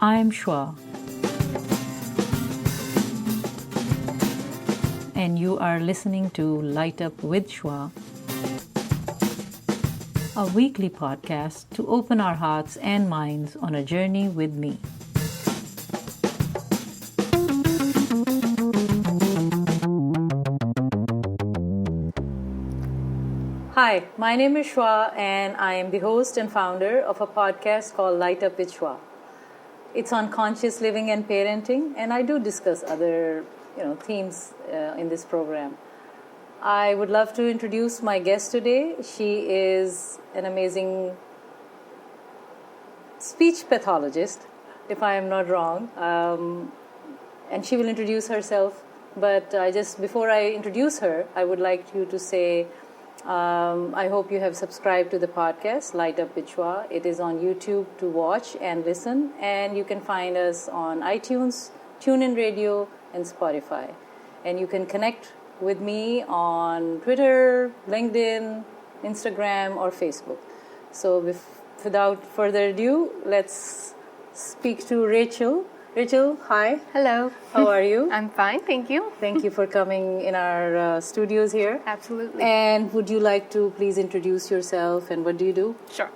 I'm Shwa, and you are listening to Light Up with Shwa, a weekly podcast to open our hearts and minds on a journey with me. Hi, my name is Shwa, and I am the host and founder of a podcast called Light Up with Shwa. It's on conscious living and parenting, and I do discuss other, themes in this program. I would love to introduce my guest today. She is an amazing speech pathologist, if I am not wrong, and she will introduce herself. But before I introduce her, I would like you to say, I hope you have subscribed to the podcast, Light Up with Shwa. It is on YouTube to watch and listen, and you can find us on iTunes, TuneIn Radio, and Spotify. And you can connect with me on Twitter, LinkedIn, Instagram, or Facebook. So without further ado, let's speak to Rachel. Rachel, hi. Hello. How are you? I'm fine, thank you. Thank you for coming in our studios here. Absolutely. And would you like to please introduce yourself and what do you do? Sure.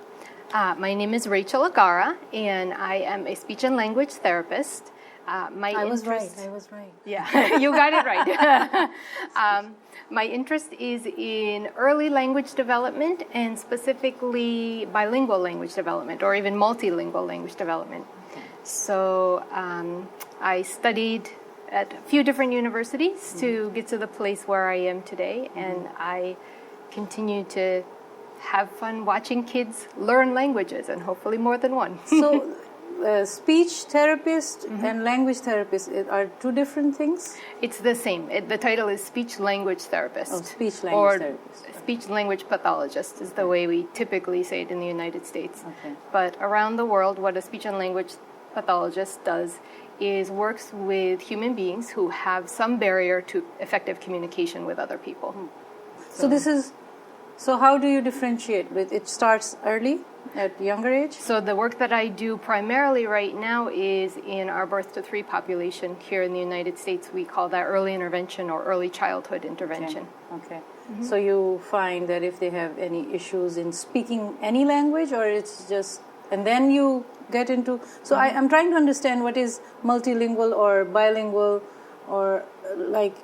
My name is Rachel Aghara, and I am a speech and language therapist. I was right. Yeah, you got it right. My interest is in early language development and specifically bilingual language development or even multilingual language development. So I studied at a few different universities to get to the place where I am today, and I continue to have fun watching kids learn languages, and hopefully more than one. So speech therapist and language therapist are two different things? It's the same. The title is speech language therapist. Oh, speech language therapist. Speech language pathologist is the way we typically say it in the United States. Okay. But around the world, what a speech and language pathologist does is works with human beings who have some barrier to effective communication with other people. So how do you differentiate? It starts early, at younger age? So the work that I do primarily right now is in our birth to 3 population here in the United States. We call that early intervention or early childhood intervention. Okay. So you find that if they have any issues in speaking any language, or it's just, and then you get into, so I'm trying to understand what is multilingual or bilingual, or like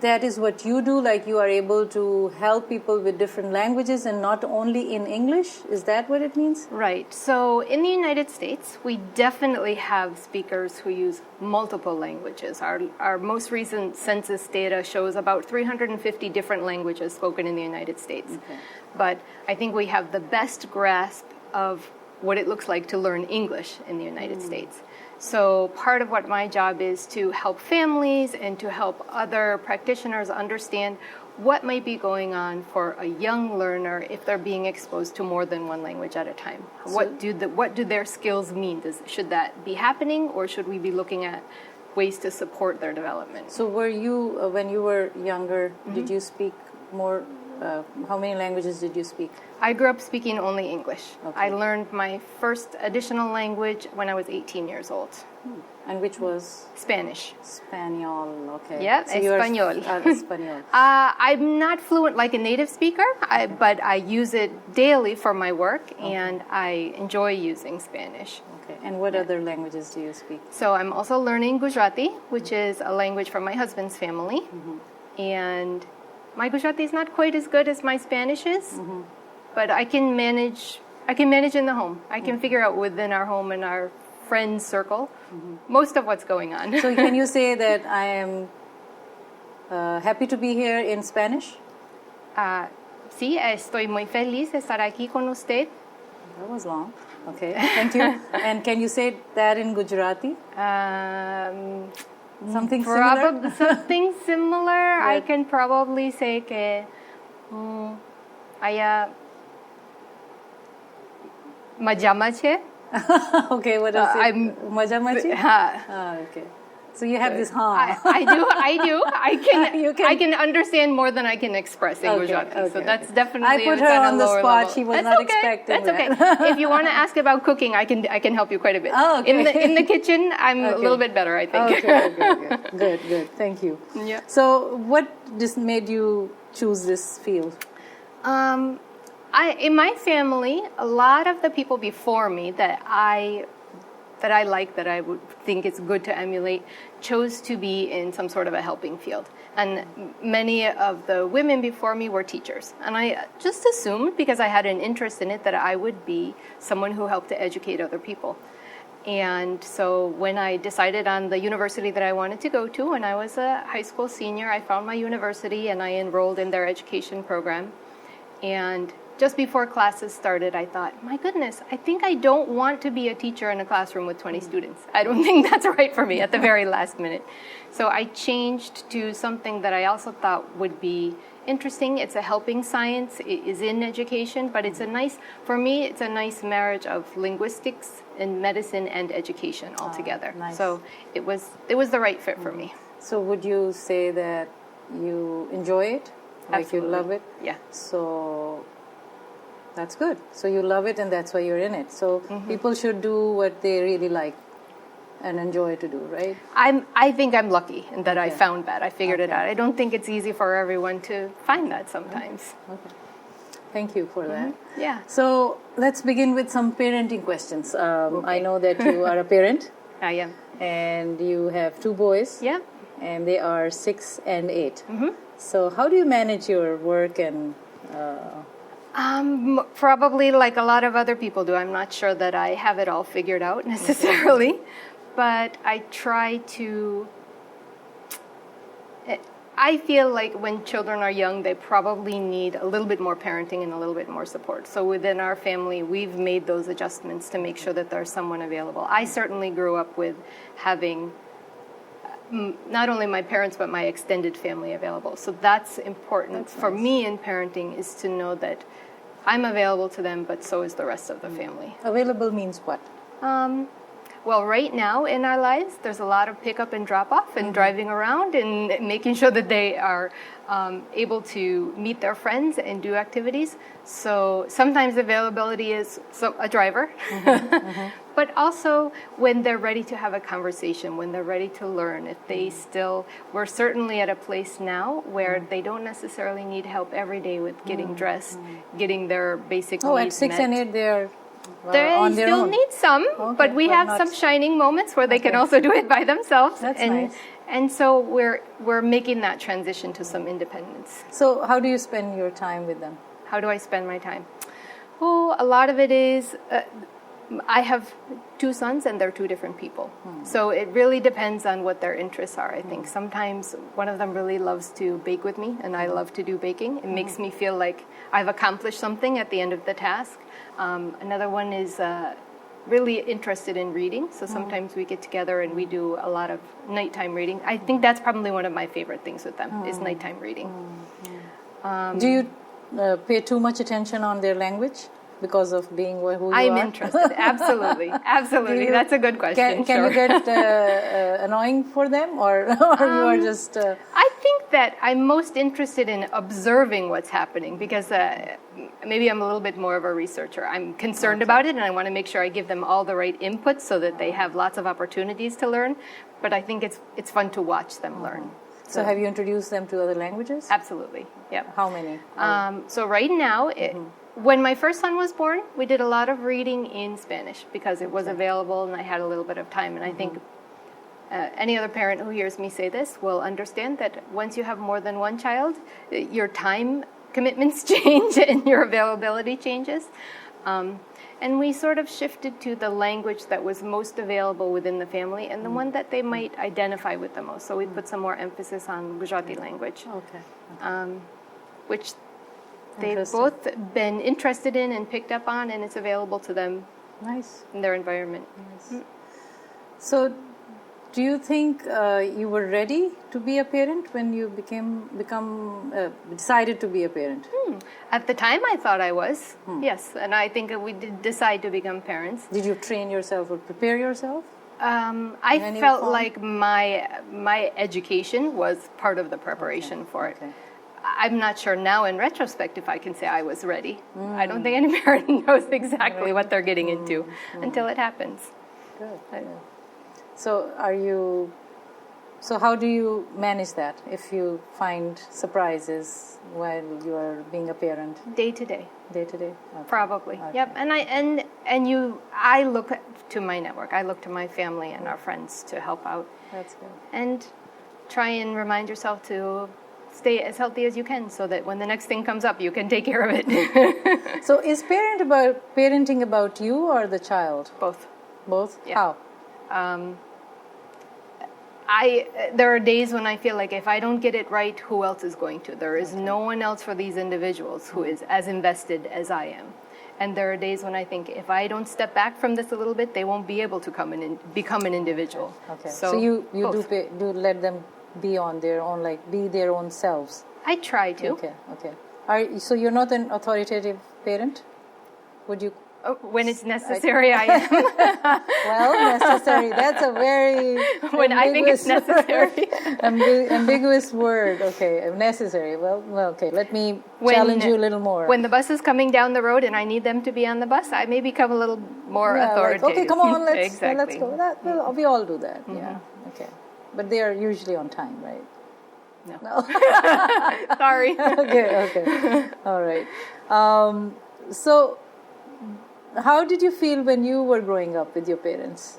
that is what you do, like you are able to help people with different languages and not only in English. Is that what it means? Right. So in the United States, we definitely have speakers who use multiple languages. Our most recent census data shows about 350 different languages spoken in the United States. Okay. But I think we have the best grasp of what it looks like to learn English in the United States. So part of what my job is to help families and to help other practitioners understand what might be going on for a young learner if they're being exposed to more than one language at a time. What do their skills mean? Should that be happening, or should we be looking at ways to support their development? So were you, when you were younger, did you speak more? How many languages did you speak? I grew up speaking only English. Okay. I learned my first additional language when I was 18 years old. And which was? Spanish. Espanol, okay. Yeah, so Español. Espanol. I'm not fluent like a native speaker, but I use it daily for my work, and I enjoy using Spanish. Okay. And what other languages do you speak? So I'm also learning Gujarati, which is a language from my husband's family. And my Gujarati is not quite as good as my Spanish is, but I can manage in the home. I can figure out within our home and our friend circle most of what's going on. So can you say that I am happy to be here in Spanish? Sí, estoy muy feliz de estar aquí con usted. That was long. Okay, thank you. And can you say that in Gujarati? Something similar? Something similar. Yeah. I can probably say que aya majama che. Okay, what else? Majama che? Okay. So you have this huh. I do. I can understand more than I can express in Gujarati. So that's definitely. I put her on the spot. Level. She was not expecting that. That's okay. If you want to ask about cooking, I can help you quite a bit. Oh, okay. In the kitchen, I'm a little bit better, I think. Okay. Good. Thank you. Yeah. So what just made you choose this field? In my family, a lot of the people before me that I would think it's good to emulate chose to be in some sort of a helping field. And many of the women before me were teachers. And I just assumed, because I had an interest in it, that I would be someone who helped to educate other people. And so when I decided on the university that I wanted to go to, when I was a high school senior, I found my university and I enrolled in their education program. And just before classes started, I thought, my goodness, I think I don't want to be a teacher in a classroom with 20 students. I don't think that's right for me at the very last minute. So I changed to something that I also thought would be interesting. It's a helping science. It is in education, but for me, it's a nice marriage of linguistics and medicine and education all together. Nice. So it was the right fit for me. So would you say that you enjoy it? Like Absolutely. You love it? Yeah. So that's good. So you love it and that's why you're in it. So people should do what they really like and enjoy to do, right? I think I'm lucky in that I found that. I figured it out. I don't think it's easy for everyone to find that sometimes. Okay. Thank you for that. Yeah. So let's begin with some parenting questions. I know that you are a parent. I am. And you have 2 boys. Yeah. And they are 6 and 8. So how do you manage your work and... Probably like a lot of other people do. I'm not sure that I have it all figured out necessarily, but I try to... I feel like when children are young, they probably need a little bit more parenting and a little bit more support. So within our family, we've made those adjustments to make sure that there's someone available. I certainly grew up with having not only my parents, but my extended family available. So that's important for me in parenting, is to know that I'm available to them, but so is the rest of the family. Available means what? Well, right now in our lives, there's a lot of pick up and drop off and driving around and making sure that they are able to meet their friends and do activities. So sometimes availability is a driver, but also when they're ready to have a conversation, when they're ready to learn, if they we're certainly at a place now where they don't necessarily need help every day with getting dressed, getting their basic needs met. At 6 and 8, they're they still need some, but we have some shining moments where they can also do it by themselves. That's nice. And so we're making that transition to some independence. So how do you spend your time with them? How do I spend my time? Oh, a lot of it is, I have 2 sons and they're 2 different people. So it really depends on what their interests are, I think. Sometimes one of them really loves to bake with me, and I love to do baking. It makes me feel like I've accomplished something at the end of the task. Another one is really interested in reading, so sometimes we get together and we do a lot of nighttime reading. I think that's probably one of my favorite things with them, is nighttime reading. Do you pay too much attention on their language because of being who you are? I'm interested, absolutely. That's a good question. Can you get annoying for them, or you are just... I think that I'm most interested in observing what's happening, because maybe I'm a little bit more of a researcher. I'm concerned about it, and I want to make sure I give them all the right inputs so that they have lots of opportunities to learn. But I think it's fun to watch them learn. So have you introduced them to other languages? Absolutely, yeah. How many? So right now, when my first son was born, we did a lot of reading in Spanish because it was available and I had a little bit of time. And I think any other parent who hears me say this will understand that once you have more than one child, your time commitments change and your availability changes. And we sort of shifted to the language that was most available within the family and the one that they might identify with the most. So we put some more emphasis on Gujarati language, which they've both been interested in and picked up on, and it's available to them in their environment. Nice. So do you think you were ready to be a parent when you decided to be a parent? At the time, I thought I was, yes. And I think we did decide to become parents. Did you train yourself or prepare yourself? I felt like my education was part of the preparation for it. Okay. I'm not sure now in retrospect if I can say I was ready. I don't think any parent knows exactly what they're getting into until it happens. Good. So how do you manage that if you find surprises while you are being a parent? Day to day. Day to day? Okay. Probably. Okay. Yep. I look to my network. I look to my family and our friends to help out. That's good. And try and remind yourself to stay as healthy as you can so that when the next thing comes up, you can take care of it. So is parenting about you or the child? Both. Both? Yeah. How? There are days when I feel like if I don't get it right, who else is going to? There is no one else for these individuals who is as invested as I am. And there are days when I think if I don't step back from this a little bit, they won't be able to come in and become an individual. Okay. So you do let them be on their own, like be their own selves. I try to. Okay. So you're not an authoritative parent? Would you? When it's necessary, I am. Well, necessary. That's a very when I think it's necessary. Ambiguous word. Okay, necessary. Well, okay. Let me challenge you a little more. When the bus is coming down the road and I need them to be on the bus, I may become a little more authoritative. Like, okay, come on, let's Exactly. we all do that. Yeah. Okay. But they are usually on time, right? No. Sorry. Okay. All right. So, how did you feel when you were growing up with your parents?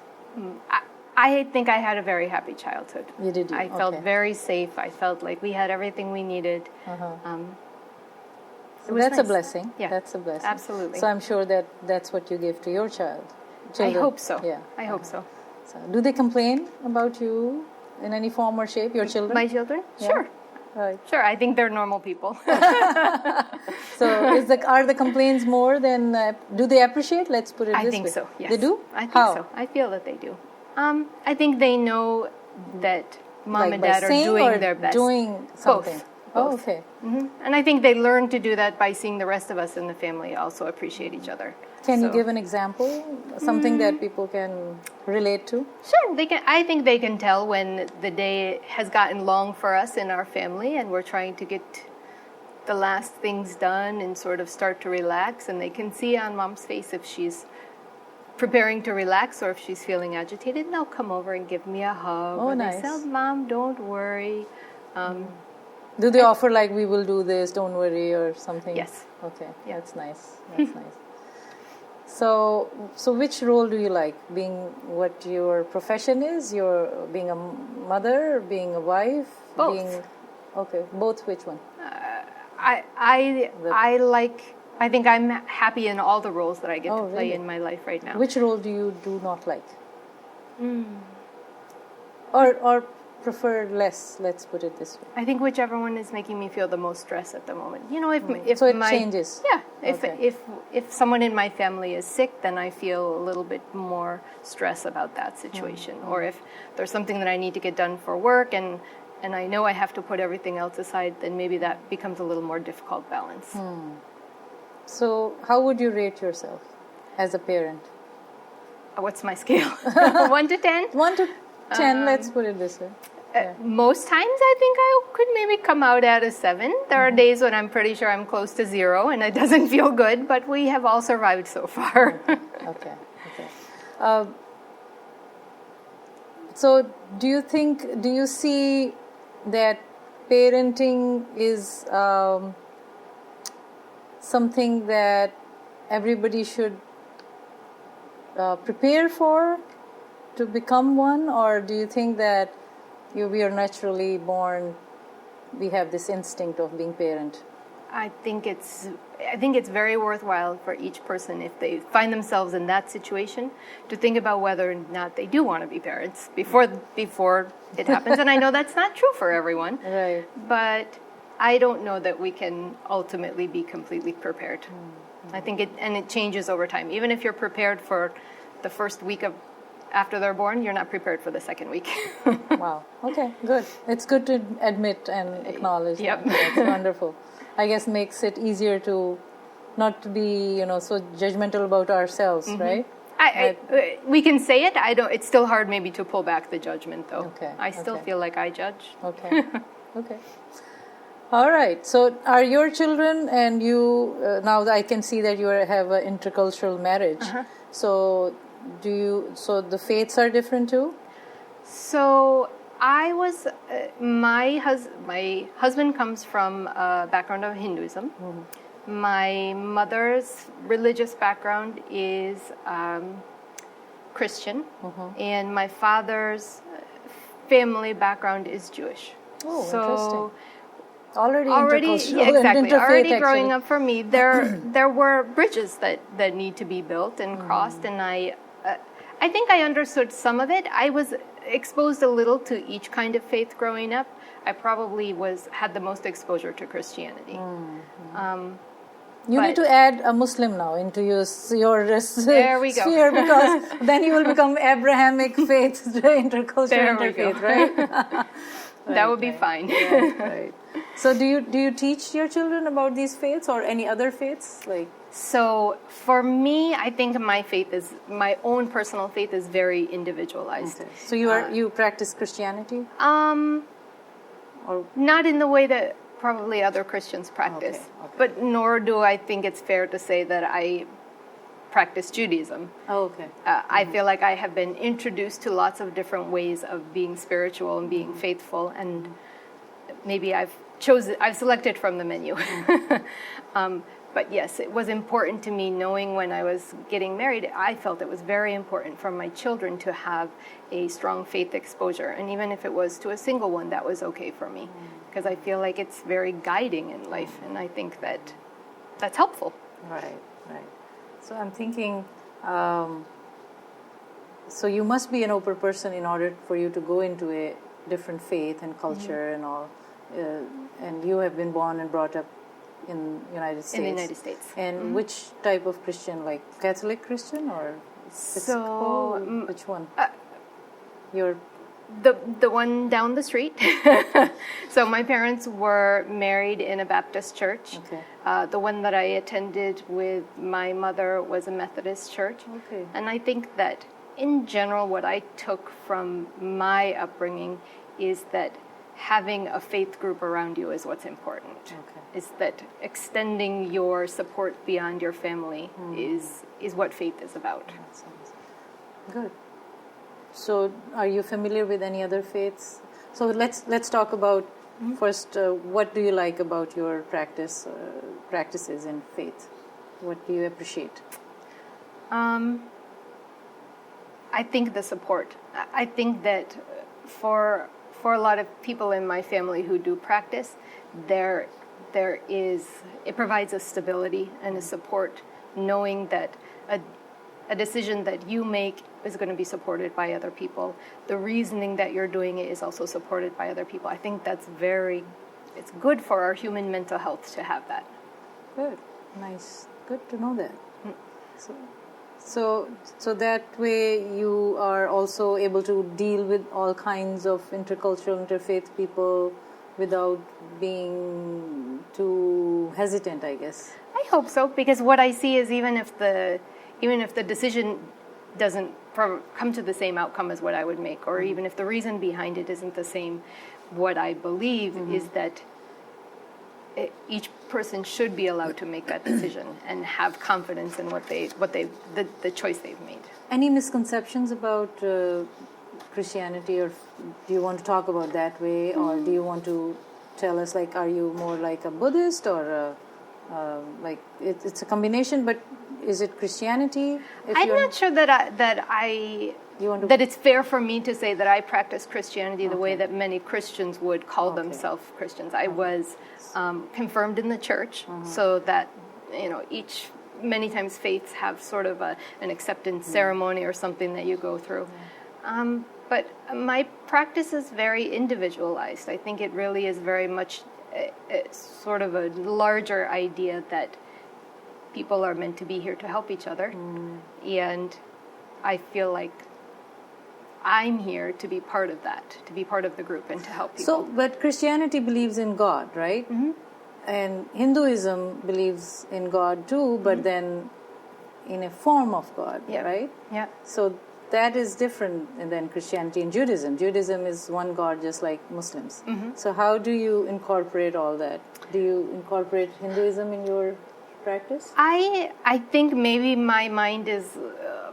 I think I had a very happy childhood. You did? I felt very safe. I felt like we had everything we needed. So that's nice. A blessing. Yeah, that's a blessing. Absolutely. So I'm sure that's what you give to your children. I hope so. Yeah. I hope so. So, do they complain about you in any form or shape, your children? My children? Yeah. Sure. Right. Sure, I think they're normal people. So, are the complaints more than? Do they appreciate? Let's put it this way. I think so. Yes. They do. I think How? so. I feel that they do. I think they know that mom and dad are saying doing or their best. Doing something. Both. Oh, okay. And I think they learn to do that by seeing the rest of us in the family also appreciate each other. Can you give an example? Something that people can relate to? Sure, they can. I think they can tell when the day has gotten long for us in our family and we're trying to get the last things done and sort of start to relax, and they can see on mom's face if she's preparing to relax or if she's feeling agitated, and they'll come over and give me a hug. Oh, or nice. They say, "Oh, Mom, don't worry." Do they offer like, we will do this, don't worry, or something? Yes. Okay, Yeah. that's nice. That's nice. So which role do you like? Being what your profession is? You're being a mother, being a wife? Both. Okay, both. Which one? I think I'm happy in all the roles that I get to play really? in my life right now. Which role do you do not like? Or prefer less? Let's put it this way. I think whichever one is making me feel the most stress at the moment. You know, if So it changes. Yeah. Okay. If someone in my family is sick, then I feel a little bit more stress about that situation. Or if there's something that I need to get done for work and I know I have to put everything else aside, then maybe that becomes a little more difficult balance. So how would you rate yourself as a parent? What's my scale? 1 to 10? 1 to 10, let's put it this way. Most times I think I could maybe come out at a 7. There are days when I'm pretty sure I'm close to 0 and it doesn't feel good, but we have all survived so far. Okay. So do you see that parenting is something that everybody should prepare for to become one, or do you think that we are naturally born, we have this instinct of being parent? I think it's very worthwhile for each person, if they find themselves in that situation, to think about whether or not they do want to be parents before it happens. And I know that's not true for everyone. Right. But I don't know that we can ultimately be completely prepared. I think it changes over time. Even if you're prepared for the first week after they're born, you're not prepared for the second week. Wow. Okay, good. It's good to admit and acknowledge. Yep. That's wonderful. I guess makes it easier to not to be, so judgmental about ourselves, right? We can say it. I don't. It's still hard, maybe, to pull back the judgment, though. Okay. I still feel like I judge. Okay. Okay. All right. So, are your children and you now? I can see that you have an intercultural marriage. So, So the faiths are different too. So I was. My husband comes from a background of Hinduism. My mother's religious background is Christian, and my father's family background is Jewish. Oh, so interesting. Already yeah, exactly. Already growing actually. up for me, there were bridges that need to be built and crossed, and I think I understood some of it. I was exposed a little to each kind of faith growing up. I probably had the most exposure to Christianity. You need to add a Muslim now into your there we sphere go. because then you will become Abrahamic faith, intercultural there we interfaith, go. right? That would be fine. Right. So do you teach your children about these faiths or any other faiths? So for me, I think my own personal faith is very individualized. Okay. So you practice Christianity? Or not in the way that probably other Christians practice, Okay. but nor do I think it's fair to say that I practice Judaism. Oh, okay. I feel like I have been introduced to lots of different ways of being spiritual and being faithful, and maybe I've selected from the menu. But yes, it was important to me, knowing when I was getting married, I felt it was very important for my children to have a strong faith exposure. And even if it was to a single one, that was okay for me. Because I feel like it's very guiding in life, and I think that's helpful. Right. So I'm thinking, so you must be an open person in order for you to go into a different faith and culture and all. And you have been born and brought up in the United States. In the United States. And which type of Christian, like Catholic Christian or Episcopal? Which one? The one down the street. So my parents were married in a Baptist church. Okay. The one that I attended with my mother was a Methodist church. Okay. And I think that in general, what I took from my upbringing is that having a faith group around you is what's important. Okay. Is that extending your support beyond your family is what faith is about. That sounds good. So, are you familiar with any other faiths? So let's talk about first. What do you like about your practices in faith? What do you appreciate? I think the support. I think that for a lot of people in my family who do practice, it provides a stability and a support, knowing that a decision that you make is going to be supported by other people. The reasoning that you're doing it is also supported by other people. I think it's good for our human mental health to have that. Good, nice, good to know that. So that way you are also able to deal with all kinds of intercultural, interfaith people without being too hesitant, I guess. I hope so, because what I see is even if the decision doesn't come to the same outcome as what I would make, or even if the reason behind it isn't the same, what I believe is that each person should be allowed to make that decision and have confidence in the choice they've made. Any misconceptions about Christianity, or do you want to talk about that way, or do you want to tell us, are you more like a Buddhist, or it's a combination, but is it Christianity? I'm not sure that it's fair for me to say that I practice Christianity the way that many Christians would call themselves Christians. I was confirmed in the church, so that many times faiths have sort of an acceptance ceremony or something that you go through. But my practice is very individualized. I think it really is very much sort of a larger idea that people are meant to be here to help each other. And I feel like I'm here to be part of that, to be part of the group and to help people. So, but Christianity believes in God, right? And Hinduism believes in God too, but then in a form of God, Yeah. right? Yeah. So that is different than Christianity and Judaism. Judaism is one God, just like Muslims. So how do you incorporate all that? Do you incorporate Hinduism in your practice? I think maybe my mind is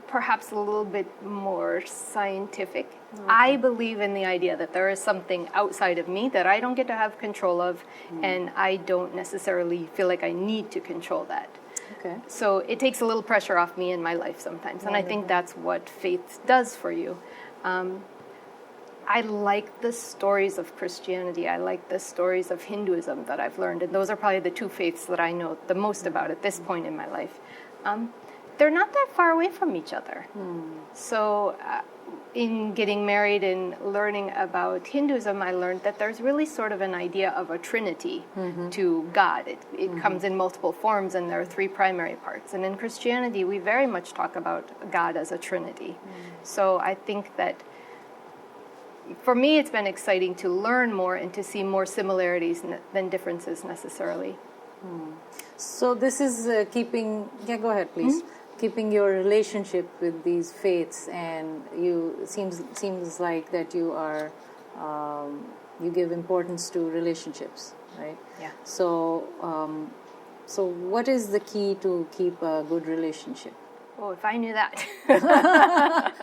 perhaps a little bit more scientific. I believe in the idea that there is something outside of me that I don't get to have control of, and I don't necessarily feel like I need to control that. Okay. So it takes a little pressure off me in my life sometimes, and I think that's what faith does for you. I like the stories of Christianity. I like the stories of Hinduism that I've learned, and those are probably the two faiths that I know the most about at this point in my life. They're not that far away from each other. So in getting married and learning about Hinduism, I learned that there's really sort of an idea of a trinity to God. It comes in multiple forms, and there are three primary parts. And in Christianity, we very much talk about God as a trinity. So I think that for me, it's been exciting to learn more and to see more similarities than differences necessarily. So this is keeping... Yeah, go ahead, please. Keeping your relationship with these faiths, and you seems like that you are you give importance to relationships, right? Yeah. So so what is the key to keep a good relationship? Oh, if I knew that.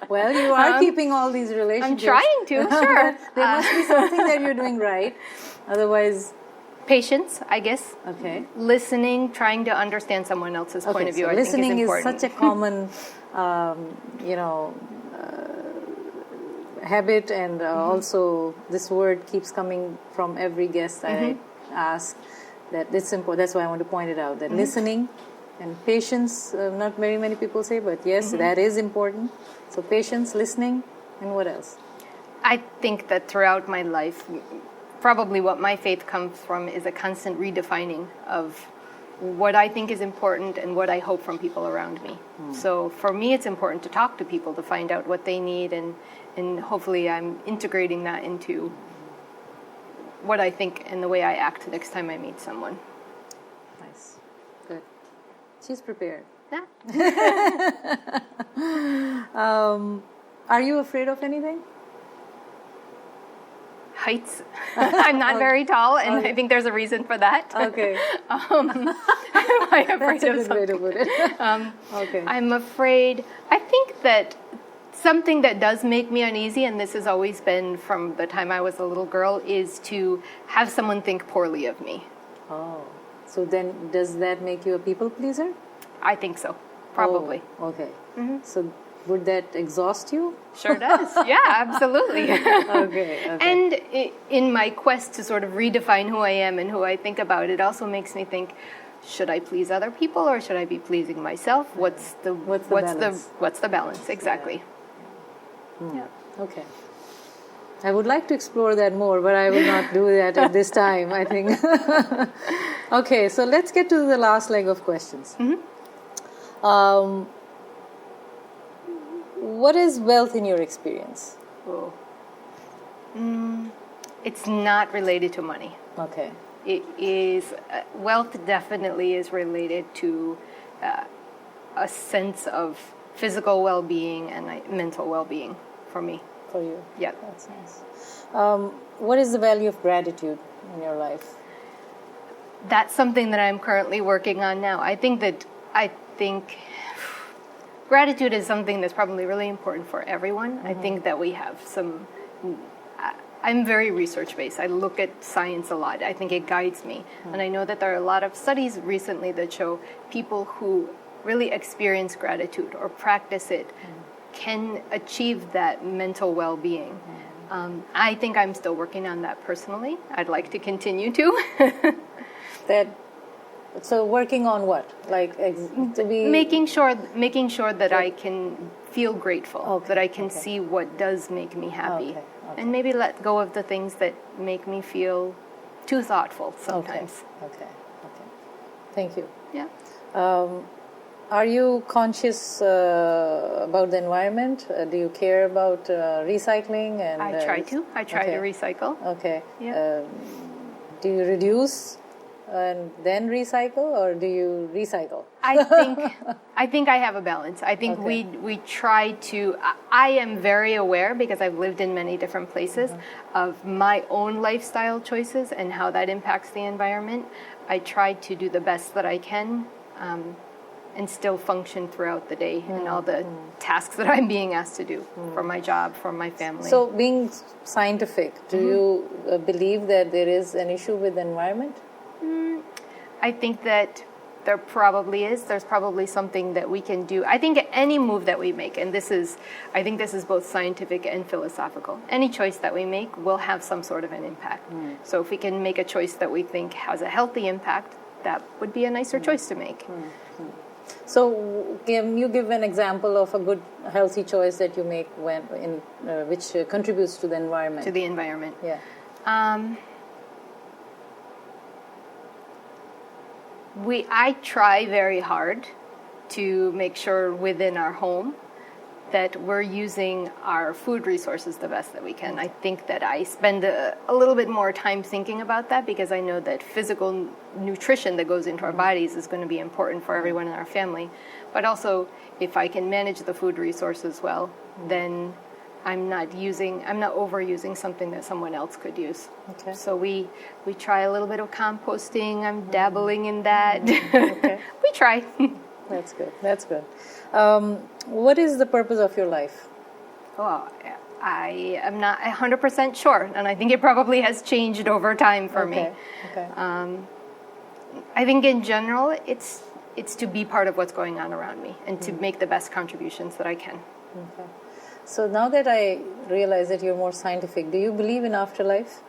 Well, you are keeping all these relationships. I'm trying to, sure. There must be something that you're doing right. Otherwise... Patience, I guess. Okay. Listening, trying to understand someone else's point of view, so I think is listening important. is such a common, habit, and also this word keeps coming from every guest that I ask. That it's important. That's why I want to point it out. That listening and patience, not very many people say, but yes, that is important. So patience, listening, and what else? I think that throughout my life, probably what my faith comes from is a constant redefining of what I think is important and what I hope from people around me. So for me, it's important to talk to people to find out what they need, and hopefully I'm integrating that into what I think and the way I act next time I meet someone. Nice. Good. She's prepared. Yeah. Are you afraid of anything? Heights. I'm not very tall, and I think there's a reason for that. Okay. Am I afraid That's a of good way to put it. Okay. I'm afraid. I think that something that does make me uneasy, and this has always been from the time I was a little girl, is to have someone think poorly of me. Oh. So then does that make you a people pleaser? I think so. Probably. Oh, okay. So would that exhaust you? Sure does. Yeah, absolutely. Okay. And in my quest to sort of redefine who I am and who I think about, it also makes me think, should I please other people or should I be pleasing myself? What's the balance? Exactly. Yeah. Okay. I would like to explore that more, but I will not do that at this time, I think. Okay, so let's get to the last leg of questions. What is wealth in your experience? Oh. It's not related to money. Okay. It is, wealth definitely is related to a sense of physical well-being and mental well-being for me. For you? Yeah. That's nice. What is the value of gratitude in your life? That's something that I'm currently working on now. I think gratitude is something that's probably really important for everyone. I think that we have some... I'm very research-based. I look at science a lot. I think it guides me. And I know that there are a lot of studies recently that show people who really experience gratitude or practice it can achieve that mental well-being. I think I'm still working on that personally. I'd like to continue to. So working on what? Like to be making sure that I can feel grateful, that I can see what does make me happy, and maybe let go of the things that make me feel too thoughtful sometimes. Okay. Thank you. Yeah. Are you conscious about the environment? Do you care about recycling? And I try to. I try to recycle. Okay. Yeah. Do you reduce and then recycle, or do you recycle? I think I have a balance. I think we try to. I am very aware, because I've lived in many different places, of my own lifestyle choices and how that impacts the environment. I try to do the best that I can, and still function throughout the day and all the tasks that I'm being asked to do for my job, for my family. So, being scientific, do you believe that there is an issue with the environment? I think that there probably is. There's probably something that we can do. I think any move that we make, and I think this is both scientific and philosophical, any choice that we make will have some sort of an impact. So if we can make a choice that we think has a healthy impact, that would be a nicer choice to make. So can you give an example of a good, healthy choice that you make which contributes to the environment? To the environment. Yeah. I try very hard to make sure within our home that we're using our food resources the best that we can. I think that I spend a little bit more time thinking about that, because I know that physical nutrition that goes into our bodies is going to be important for everyone in our family. But also, if I can manage the food resources well, then I'm not overusing something that someone else could use. Okay. So we try a little bit of composting. I'm dabbling in that. Okay. We try. That's good. That's good. What is the purpose of your life? Well, I am not 100% sure, and I think it probably has changed over time for me. Okay. I think in general, it's to be part of what's going on around me and to make the best contributions that I can. Okay. So now that I realize that you're more scientific, do you believe in afterlife?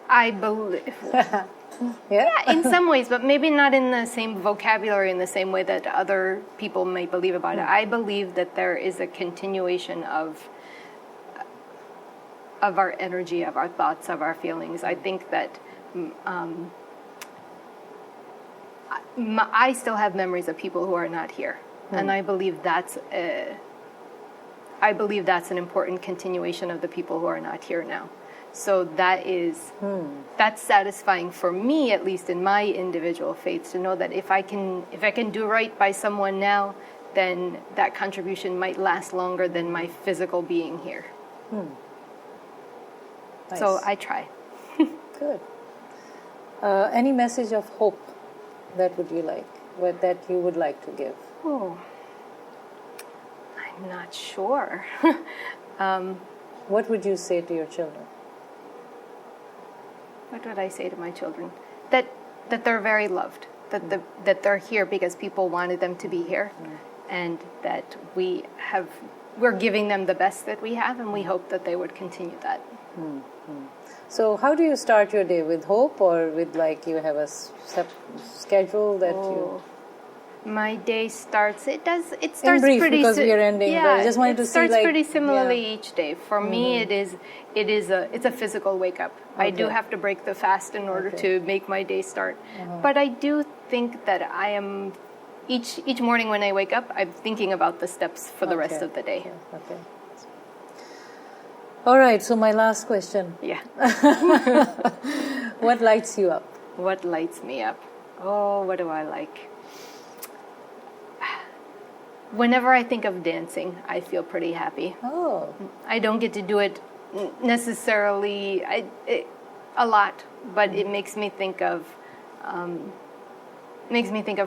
I believe. Yeah, in some ways, but maybe not in the same vocabulary, in the same way that other people may believe about it. I believe that there is a continuation of our energy, of our thoughts, of our feelings. I think that I still have memories of people who are not here, and I believe that's an important continuation of the people who are not here now. So that's satisfying for me, at least in my individual faith, to know that if I can do right by someone now, then that contribution might last longer than my physical being here. Nice. So I try. Good. Any message of hope that you would like to give? Oh, I'm not sure. What would you say to your children? What would I say to my children? That they're very loved. That they're here because people wanted them to be here, and that we're giving them the best that we have, and we hope that they would continue that. So how do you start your day? With hope, or with you have a schedule that you... My day starts. It starts in brief, pretty. Because we are ending. Yeah, but I just wanted to see it starts pretty similarly each day. For me, it's a physical wake up. Okay. I do have to break the fast in order to make my day start. But I do think that I am each morning when I wake up, I'm thinking about the steps for the rest of the day. Okay. All right. So my last question. Yeah. What lights you up? What lights me up? Oh, what do I like? Whenever I think of dancing, I feel pretty happy. Oh. I don't get to do it necessarily a lot, but it makes me think of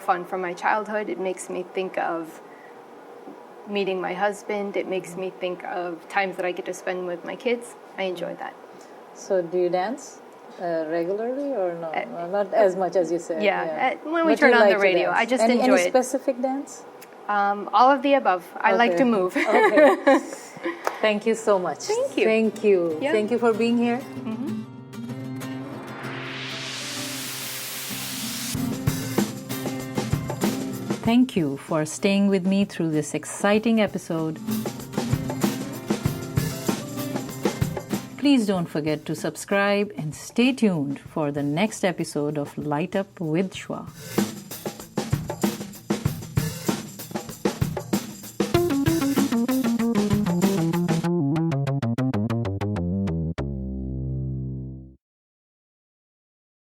fun from my childhood. It makes me think of meeting my husband. It makes me think of times that I get to spend with my kids. I enjoy that. So do you dance regularly or no? Not as much as you said. Yeah. When we turn on the radio, I just enjoy it. Any specific dance? All of the above. I like to move. Okay. Thank you so much. Thank you. Thank you. Yeah. Thank you for being here. Thank you for staying with me through this exciting episode. Please don't forget to subscribe and stay tuned for the next episode of Light Up with Shwa.